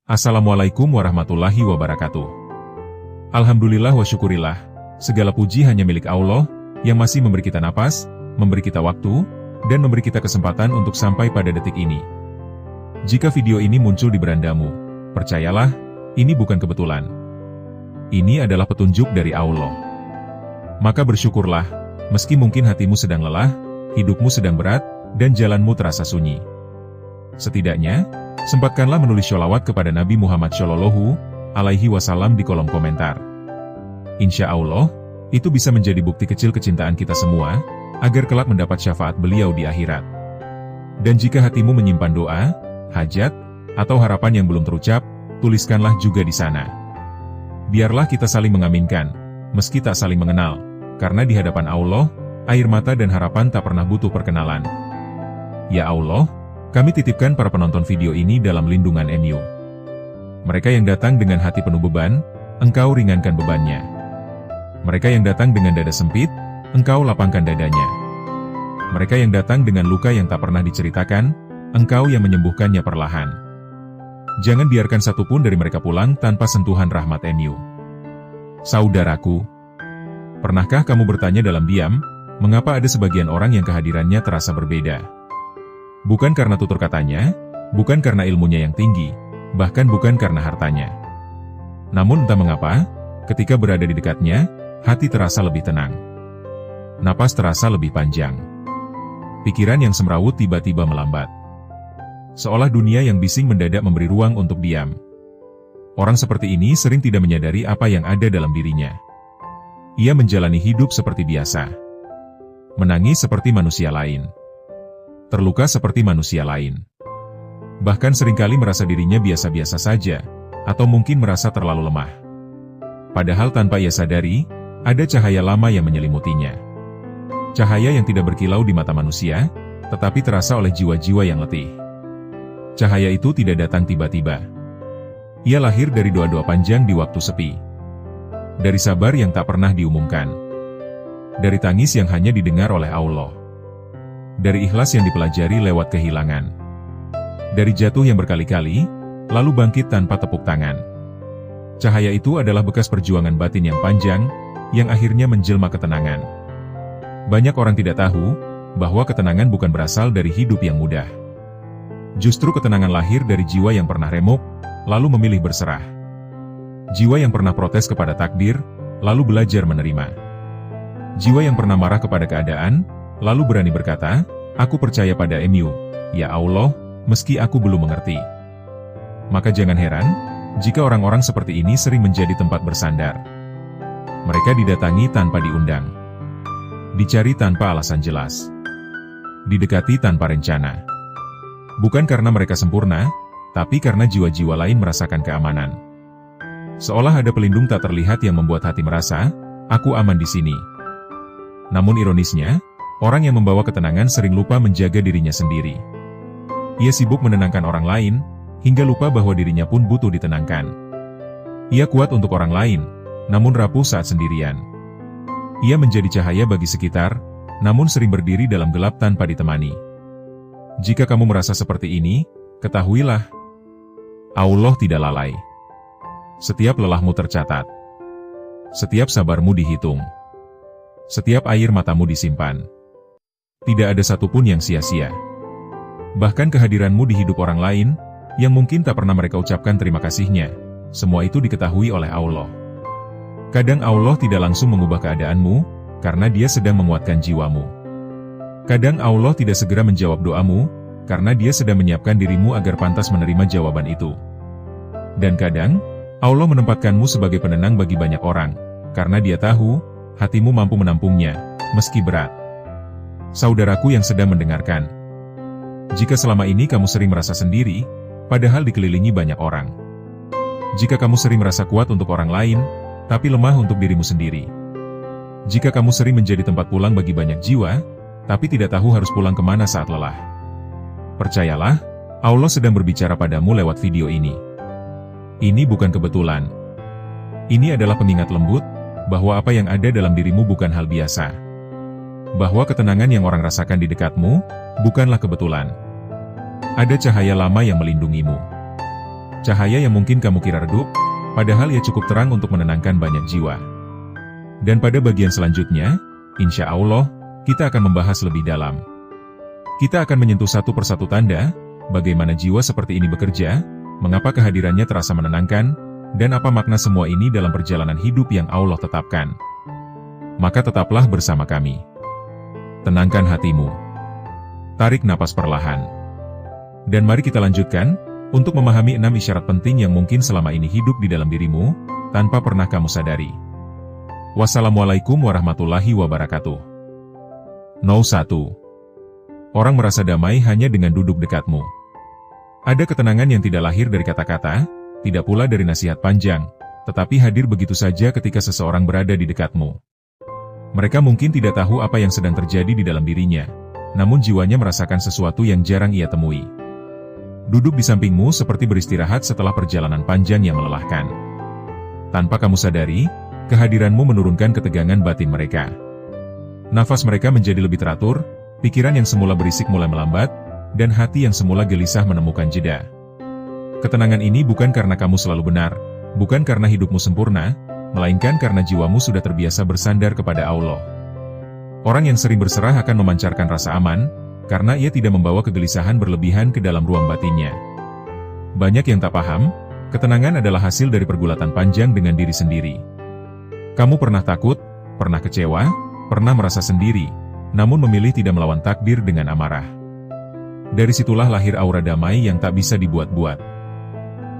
Assalamualaikum warahmatullahi wabarakatuh. Alhamdulillah wa syukurillah, segala puji hanya milik Allah, yang masih memberi kita napas, memberi kita waktu, dan memberi kita kesempatan untuk sampai pada detik ini. Jika video ini muncul di berandamu, percayalah, ini bukan kebetulan. Ini adalah petunjuk dari Allah. Maka bersyukurlah, meski mungkin hatimu sedang lelah, hidupmu sedang berat, dan jalanmu terasa sunyi. Setidaknya, sempatkanlah menulis sholawat kepada Nabi Muhammad Shallallahu Alaihi Wasallam di kolom komentar. Insya Allah, itu bisa menjadi bukti kecil kecintaan kita semua, agar kelak mendapat syafaat beliau di akhirat. Dan jika hatimu menyimpan doa, hajat, atau harapan yang belum terucap, tuliskanlah juga di sana. Biarlah kita saling mengaminkan, meski tak saling mengenal, karena di hadapan Allah, air mata dan harapan tak pernah butuh perkenalan. Ya Allah, kami titipkan para penonton video ini dalam lindungan MU. Mereka yang datang dengan hati penuh beban, Engkau ringankan bebannya. Mereka yang datang dengan dada sempit, Engkau lapangkan dadanya. Mereka yang datang dengan luka yang tak pernah diceritakan, Engkau yang menyembuhkannya perlahan. Jangan biarkan satupun dari mereka pulang tanpa sentuhan rahmat MU. Saudaraku, pernahkah kamu bertanya dalam diam, mengapa ada sebagian orang yang kehadirannya terasa berbeda? Bukan karena tutur katanya, bukan karena ilmunya yang tinggi, bahkan bukan karena hartanya. Namun entah mengapa, ketika berada di dekatnya, hati terasa lebih tenang. Napas terasa lebih panjang. Pikiran yang semrawut tiba-tiba melambat. Seolah dunia yang bising mendadak memberi ruang untuk diam. Orang seperti ini sering tidak menyadari apa yang ada dalam dirinya. Ia menjalani hidup seperti biasa. Menangis seperti manusia lain. Terluka seperti manusia lain. Bahkan seringkali merasa dirinya biasa-biasa saja, atau mungkin merasa terlalu lemah. Padahal tanpa ia sadari, ada cahaya lama yang menyelimutinya. Cahaya yang tidak berkilau di mata manusia, tetapi terasa oleh jiwa-jiwa yang letih. Cahaya itu tidak datang tiba-tiba. Ia lahir dari doa-doa panjang di waktu sepi. Dari sabar yang tak pernah diumumkan. Dari tangis yang hanya didengar oleh Allah. Dari ikhlas yang dipelajari lewat kehilangan. Dari jatuh yang berkali-kali, lalu bangkit tanpa tepuk tangan. Cahaya itu adalah bekas perjuangan batin yang panjang, yang akhirnya menjelma ketenangan. Banyak orang tidak tahu, bahwa ketenangan bukan berasal dari hidup yang mudah. Justru ketenangan lahir dari jiwa yang pernah remuk, lalu memilih berserah. Jiwa yang pernah protes kepada takdir, lalu belajar menerima. Jiwa yang pernah marah kepada keadaan, lalu berani berkata, aku percaya pada MU, ya Allah, meski aku belum mengerti. Maka jangan heran, jika orang-orang seperti ini sering menjadi tempat bersandar. Mereka didatangi tanpa diundang. Dicari tanpa alasan jelas. Didekati tanpa rencana. Bukan karena mereka sempurna, tapi karena jiwa-jiwa lain merasakan keamanan. Seolah ada pelindung tak terlihat yang membuat hati merasa, aku aman di sini. Namun ironisnya, orang yang membawa ketenangan sering lupa menjaga dirinya sendiri. Ia sibuk menenangkan orang lain, hingga lupa bahwa dirinya pun butuh ditenangkan. Ia kuat untuk orang lain, namun rapuh saat sendirian. Ia menjadi cahaya bagi sekitar, namun sering berdiri dalam gelap tanpa ditemani. Jika kamu merasa seperti ini, ketahuilah, Allah tidak lalai. Setiap lelahmu tercatat. Setiap sabarmu dihitung. Setiap air matamu disimpan. Tidak ada satupun yang sia-sia. Bahkan kehadiranmu di hidup orang lain, yang mungkin tak pernah mereka ucapkan terima kasihnya, semua itu diketahui oleh Allah. Kadang Allah tidak langsung mengubah keadaanmu, karena Dia sedang menguatkan jiwamu. Kadang Allah tidak segera menjawab doamu, karena Dia sedang menyiapkan dirimu agar pantas menerima jawaban itu. Dan kadang, Allah menempatkanmu sebagai penenang bagi banyak orang, karena Dia tahu, hatimu mampu menampungnya, meski berat. Saudaraku yang sedang mendengarkan, jika selama ini kamu sering merasa sendiri, padahal dikelilingi banyak orang. Jika kamu sering merasa kuat untuk orang lain, tapi lemah untuk dirimu sendiri. Jika kamu sering menjadi tempat pulang bagi banyak jiwa, tapi tidak tahu harus pulang kemana saat lelah. Percayalah, Allah sedang berbicara padamu lewat video ini. Ini bukan kebetulan. Ini adalah pengingat lembut, bahwa apa yang ada dalam dirimu bukan hal biasa. Bahwa ketenangan yang orang rasakan di dekatmu, bukanlah kebetulan. Ada cahaya lama yang melindungimu. Cahaya yang mungkin kamu kira redup, padahal ia cukup terang untuk menenangkan banyak jiwa. Dan pada bagian selanjutnya, insya Allah, kita akan membahas lebih dalam. Kita akan menyentuh satu persatu tanda, bagaimana jiwa seperti ini bekerja, mengapa kehadirannya terasa menenangkan, dan apa makna semua ini dalam perjalanan hidup yang Allah tetapkan. Maka tetaplah bersama kami. Tenangkan hatimu. Tarik napas perlahan. Dan mari kita lanjutkan, untuk memahami 6 isyarat penting yang mungkin selama ini hidup di dalam dirimu, tanpa pernah kamu sadari. Wassalamualaikum warahmatullahi wabarakatuh. No. 1. Orang merasa damai hanya dengan duduk dekatmu. Ada ketenangan yang tidak lahir dari kata-kata, tidak pula dari nasihat panjang, tetapi hadir begitu saja ketika seseorang berada di dekatmu. Mereka mungkin tidak tahu apa yang sedang terjadi di dalam dirinya, namun jiwanya merasakan sesuatu yang jarang ia temui. Duduk di sampingmu seperti beristirahat setelah perjalanan panjang yang melelahkan. Tanpa kamu sadari, kehadiranmu menurunkan ketegangan batin mereka. Nafas mereka menjadi lebih teratur, pikiran yang semula berisik mulai melambat, dan hati yang semula gelisah menemukan jeda. Ketenangan ini bukan karena kamu selalu benar, bukan karena hidupmu sempurna, melainkan karena jiwamu sudah terbiasa bersandar kepada Allah. Orang yang sering berserah akan memancarkan rasa aman, karena ia tidak membawa kegelisahan berlebihan ke dalam ruang batinnya. Banyak yang tak paham, ketenangan adalah hasil dari pergulatan panjang dengan diri sendiri. Kamu pernah takut, pernah kecewa, pernah merasa sendiri, namun memilih tidak melawan takdir dengan amarah. Dari situlah lahir aura damai yang tak bisa dibuat-buat.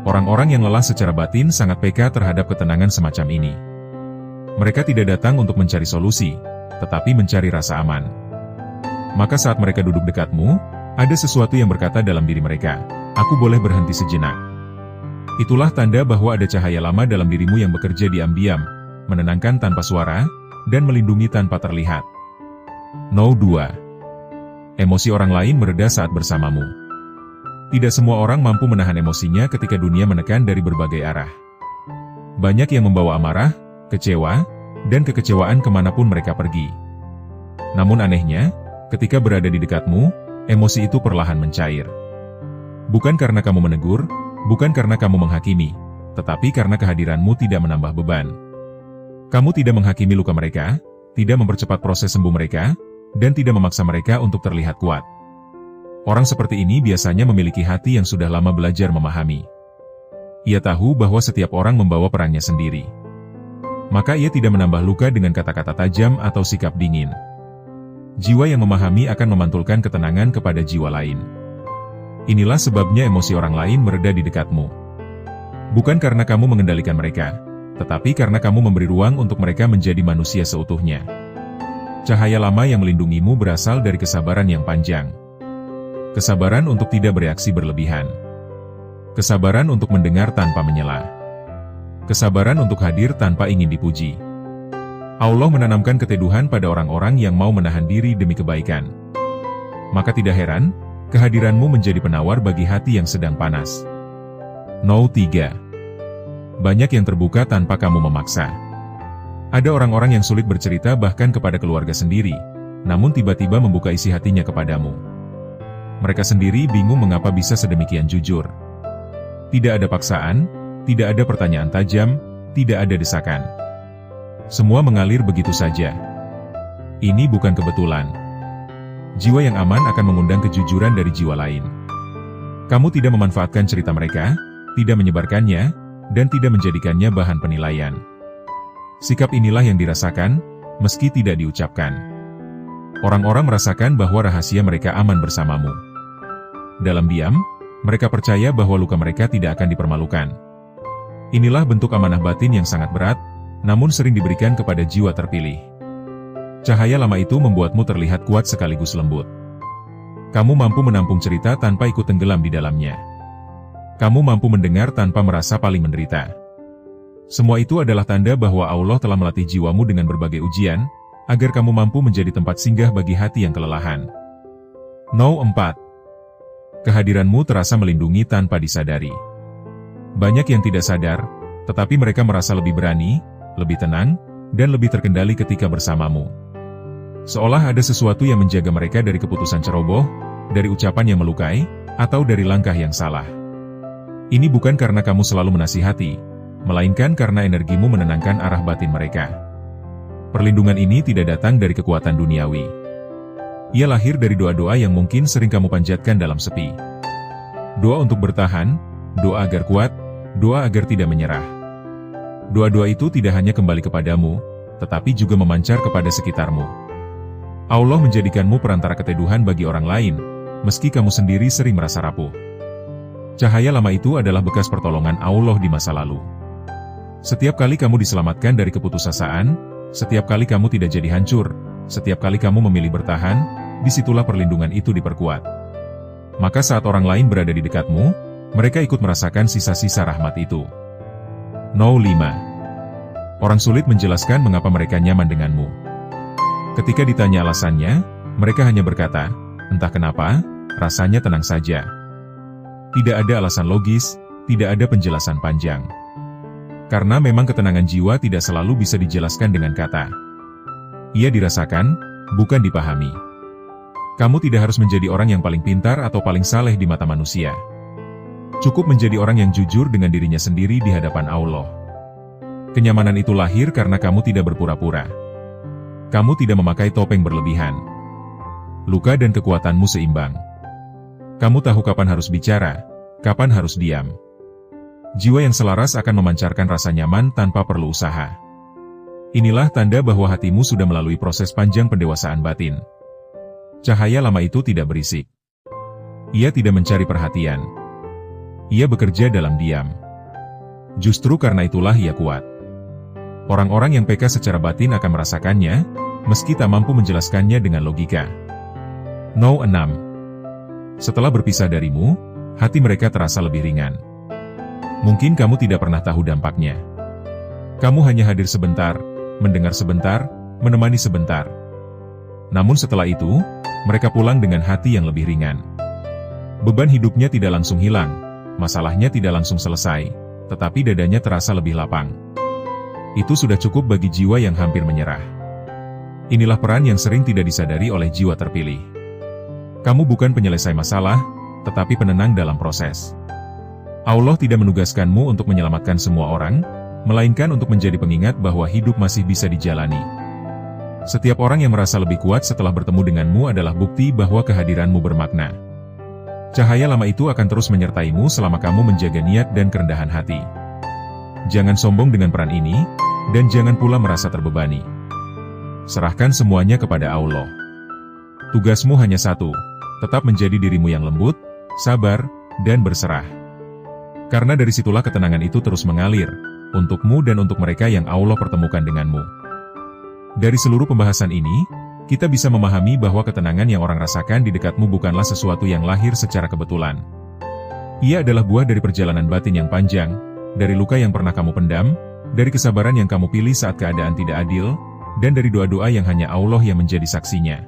Orang-orang yang lelah secara batin sangat peka terhadap ketenangan semacam ini. Mereka tidak datang untuk mencari solusi, tetapi mencari rasa aman. Maka saat mereka duduk dekatmu, ada sesuatu yang berkata dalam diri mereka, "Aku boleh berhenti sejenak." Itulah tanda bahwa ada cahaya lama dalam dirimu yang bekerja diam-diam, menenangkan tanpa suara, dan melindungi tanpa terlihat. No. 2. Emosi orang lain mereda saat bersamamu. Tidak semua orang mampu menahan emosinya ketika dunia menekan dari berbagai arah. Banyak yang membawa amarah, kecewa, dan kekecewaan kemanapun mereka pergi. Namun anehnya, ketika berada di dekatmu, emosi itu perlahan mencair. Bukan karena kamu menegur, bukan karena kamu menghakimi, tetapi karena kehadiranmu tidak menambah beban. Kamu tidak menghakimi luka mereka, tidak mempercepat proses sembuh mereka, dan tidak memaksa mereka untuk terlihat kuat. Orang seperti ini biasanya memiliki hati yang sudah lama belajar memahami. Ia tahu bahwa setiap orang membawa perannya sendiri. Maka ia tidak menambah luka dengan kata-kata tajam atau sikap dingin. Jiwa yang memahami akan memantulkan ketenangan kepada jiwa lain. Inilah sebabnya emosi orang lain mereda di dekatmu. Bukan karena kamu mengendalikan mereka, tetapi karena kamu memberi ruang untuk mereka menjadi manusia seutuhnya. Cahaya lama yang melindungimu berasal dari kesabaran yang panjang. Kesabaran untuk tidak bereaksi berlebihan. Kesabaran untuk mendengar tanpa menyela. Kesabaran untuk hadir tanpa ingin dipuji. Allah menanamkan keteduhan pada orang-orang yang mau menahan diri demi kebaikan. Maka tidak heran, kehadiranmu menjadi penawar bagi hati yang sedang panas. No. 3. Banyak yang terbuka tanpa kamu memaksa. Ada orang-orang yang sulit bercerita bahkan kepada keluarga sendiri, namun tiba-tiba membuka isi hatinya kepadamu. Mereka sendiri bingung mengapa bisa sedemikian jujur. Tidak ada paksaan, tidak ada pertanyaan tajam, tidak ada desakan. Semua mengalir begitu saja. Ini bukan kebetulan. Jiwa yang aman akan mengundang kejujuran dari jiwa lain. Kamu tidak memanfaatkan cerita mereka, tidak menyebarkannya, dan tidak menjadikannya bahan penilaian. Sikap inilah yang dirasakan, meski tidak diucapkan. Orang-orang merasakan bahwa rahasia mereka aman bersamamu. Dalam diam, mereka percaya bahwa luka mereka tidak akan dipermalukan. Inilah bentuk amanah batin yang sangat berat, namun sering diberikan kepada jiwa terpilih. Cahaya lama itu membuatmu terlihat kuat sekaligus lembut. Kamu mampu menampung cerita tanpa ikut tenggelam di dalamnya. Kamu mampu mendengar tanpa merasa paling menderita. Semua itu adalah tanda bahwa Allah telah melatih jiwamu dengan berbagai ujian, agar kamu mampu menjadi tempat singgah bagi hati yang kelelahan. No. 4. Kehadiranmu terasa melindungi tanpa disadari. Banyak yang tidak sadar, tetapi mereka merasa lebih berani, lebih tenang, dan lebih terkendali ketika bersamamu. Seolah ada sesuatu yang menjaga mereka dari keputusan ceroboh, dari ucapan yang melukai, atau dari langkah yang salah. Ini bukan karena kamu selalu menasihati, melainkan karena energimu menenangkan arah batin mereka. Perlindungan ini tidak datang dari kekuatan duniawi. Ia lahir dari doa-doa yang mungkin sering kamu panjatkan dalam sepi. Doa untuk bertahan, doa agar kuat, doa agar tidak menyerah. Doa-doa itu tidak hanya kembali kepadamu, tetapi juga memancar kepada sekitarmu. Allah menjadikanmu perantara keteduhan bagi orang lain, meski kamu sendiri sering merasa rapuh. Cahaya lama itu adalah bekas pertolongan Allah di masa lalu. Setiap kali kamu diselamatkan dari keputusasaan, setiap kali kamu tidak jadi hancur, setiap kali kamu memilih bertahan, disitulah perlindungan itu diperkuat. Maka saat orang lain berada di dekatmu, mereka ikut merasakan sisa-sisa rahmat itu. No 5. Orang sulit menjelaskan mengapa mereka nyaman denganmu. Ketika ditanya alasannya, mereka hanya berkata, entah kenapa, rasanya tenang saja. Tidak ada alasan logis, tidak ada penjelasan panjang. Karena memang ketenangan jiwa tidak selalu bisa dijelaskan dengan kata. Ia dirasakan, bukan dipahami. Kamu tidak harus menjadi orang yang paling pintar atau paling saleh di mata manusia. Cukup menjadi orang yang jujur dengan dirinya sendiri di hadapan Allah. Kenyamanan itu lahir karena kamu tidak berpura-pura. Kamu tidak memakai topeng berlebihan. Luka dan kekuatanmu seimbang. Kamu tahu kapan harus bicara, kapan harus diam. Jiwa yang selaras akan memancarkan rasa nyaman tanpa perlu usaha. Inilah tanda bahwa hatimu sudah melalui proses panjang pendewasaan batin. Cahaya lama itu tidak berisik. Ia tidak mencari perhatian. Ia bekerja dalam diam. Justru karena itulah ia kuat. Orang-orang yang peka secara batin akan merasakannya, meski tak mampu menjelaskannya dengan logika. No 6. Setelah berpisah darimu, hati mereka terasa lebih ringan. Mungkin kamu tidak pernah tahu dampaknya. Kamu hanya hadir sebentar, mendengar sebentar, menemani sebentar. Namun setelah itu, mereka pulang dengan hati yang lebih ringan. Beban hidupnya tidak langsung hilang, masalahnya tidak langsung selesai, tetapi dadanya terasa lebih lapang. Itu sudah cukup bagi jiwa yang hampir menyerah. Inilah peran yang sering tidak disadari oleh jiwa terpilih. Kamu bukan penyelesai masalah, tetapi penenang dalam proses. Allah tidak menugaskanmu untuk menyelamatkan semua orang, melainkan untuk menjadi pengingat bahwa hidup masih bisa dijalani. Setiap orang yang merasa lebih kuat setelah bertemu denganmu adalah bukti bahwa kehadiranmu bermakna. Cahaya lama itu akan terus menyertaimu selama kamu menjaga niat dan kerendahan hati. Jangan sombong dengan peran ini, dan jangan pula merasa terbebani. Serahkan semuanya kepada Allah. Tugasmu hanya satu, tetap menjadi dirimu yang lembut, sabar, dan berserah. Karena dari situlah ketenangan itu terus mengalir, untukmu dan untuk mereka yang Allah pertemukan denganmu. Dari seluruh pembahasan ini, kita bisa memahami bahwa ketenangan yang orang rasakan di dekatmu bukanlah sesuatu yang lahir secara kebetulan. Ia adalah buah dari perjalanan batin yang panjang, dari luka yang pernah kamu pendam, dari kesabaran yang kamu pilih saat keadaan tidak adil, dan dari doa-doa yang hanya Allah yang menjadi saksinya.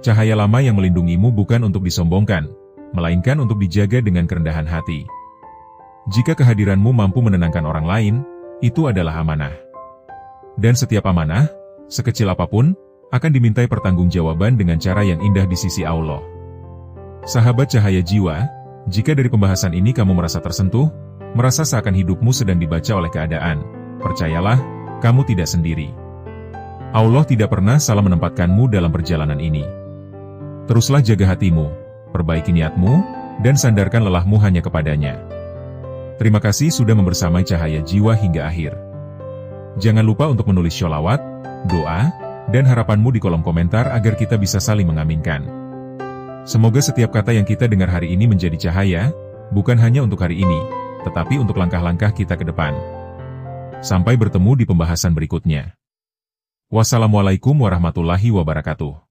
Cahaya lama yang melindungimu bukan untuk disombongkan, melainkan untuk dijaga dengan kerendahan hati. Jika kehadiranmu mampu menenangkan orang lain, itu adalah amanah. Dan setiap amanah, sekecil apapun, akan dimintai pertanggungjawaban dengan cara yang indah di sisi Allah. Sahabat cahaya jiwa, jika dari pembahasan ini kamu merasa tersentuh, merasa seakan hidupmu sedang dibaca oleh keadaan, percayalah, kamu tidak sendiri. Allah tidak pernah salah menempatkanmu dalam perjalanan ini. Teruslah jaga hatimu, perbaiki niatmu, dan sandarkan lelahmu hanya kepadanya. Terima kasih sudah membersamai cahaya jiwa hingga akhir. Jangan lupa untuk menulis sholawat, doa, dan harapanmu di kolom komentar agar kita bisa saling mengaminkan. Semoga setiap kata yang kita dengar hari ini menjadi cahaya, bukan hanya untuk hari ini, tetapi untuk langkah-langkah kita ke depan. Sampai bertemu di pembahasan berikutnya. Wassalamualaikum warahmatullahi wabarakatuh.